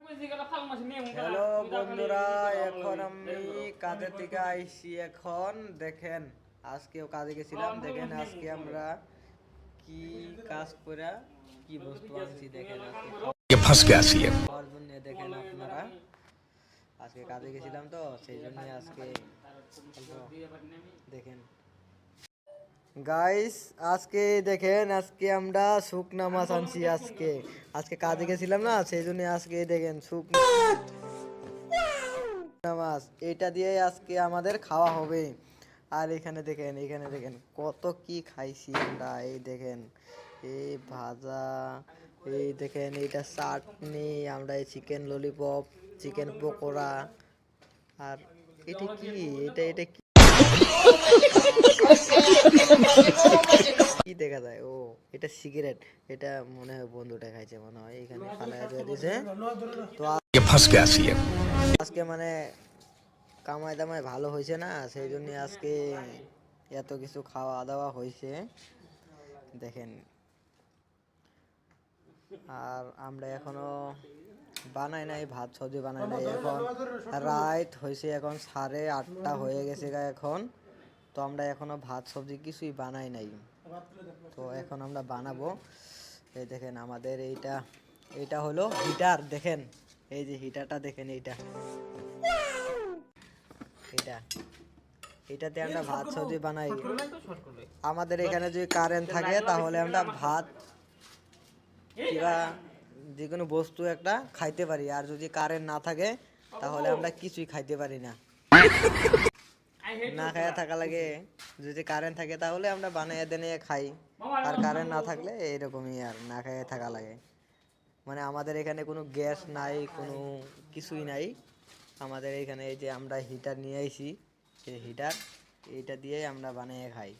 Hello বন্ধুরা, এখন আমি কাজের থেকে আইছি। এখন দেখেন, আজকেও কাজে গেছিলাম। দেখেন আজকে আমরা কি কাজ করে কি বস্তু আনছি। দেখেন আজকে খাওয়ার জন্য। দেখেন আপনারা, আজকে কাজে গেছিলাম তো সেই জন্য আজকে দেখেন গাইস, আজকে দেখেন আজকে আমরা শুকনা মাছ আনছি। আজকে আজকে কাজে গেছিলাম না, সেই জন্য আজকে দেখেন শুকনা মাছ, এটা দিয়ে আজকে আমাদের খাওয়া হবে। আর এখানে দেখেন, এখানে দেখেন কত কি খাইছি আমরা। এই দেখেন, এই ভাজা, এই দেখেন এইটা চাটনি, আমরা এই চিকেন ললিপপ, চিকেন পকোড়া। আর এটা কি, এটা এটা কি কি দেখা যায়? ও, এটা সিগারেট। এটা মনে হয় বন্ধুটা খাইছে, মনে হয় এখানে ফালায় দিয়ে দিয়েছে। তো আজকে মানে কামাই দামাই ভালো হয়েছে না, সেই জন্য আজকে এত কিছু খাওয়া দাওয়া হয়েছে দেখেন। আর আমরা এখনো বানাই নাই, ভাত সবজি বানাই নাই। এখন রাত হয়েছে, এখন 8:30 হয়ে গেছে এখন। তো আমরা এখনো ভাত সবজি কিছুই বানাই নাই। তো এখন আমরা বানাবো। এই দেখেন আমাদের এইটা, এইটা হলো হিটার। দেখেন এই যে হিটারটা দেখেন, এইটা এটা এটাতে আমরা ভাত সবজি বানাই। আমাদের এখানে যদি কারেন্ট থাকে তাহলে আমরা ভাত কিংবা যে কোনো বস্তু একটা খাইতে পারি। আর যদি কারেন্ট না থাকে তাহলে আমরা কিছুই খাইতে পারি না, না খাইয়া থাকা লাগে। যদি কারেন্ট থাকে তাহলে আমরা বানাইয়া দেনে খাই, আর কারেন্ট না থাকলে এরকমই, আর না খাইয়া থাকা লাগে। মানে আমাদের এখানে কোনো গ্যাস নাই, কোনো কিছুই নাই। আমাদের এখানে এই যে আমরা হিটার নিয়ে আইছি, এই হিটার, এইটা দিয়ে আমরা বানিয়ে খাই।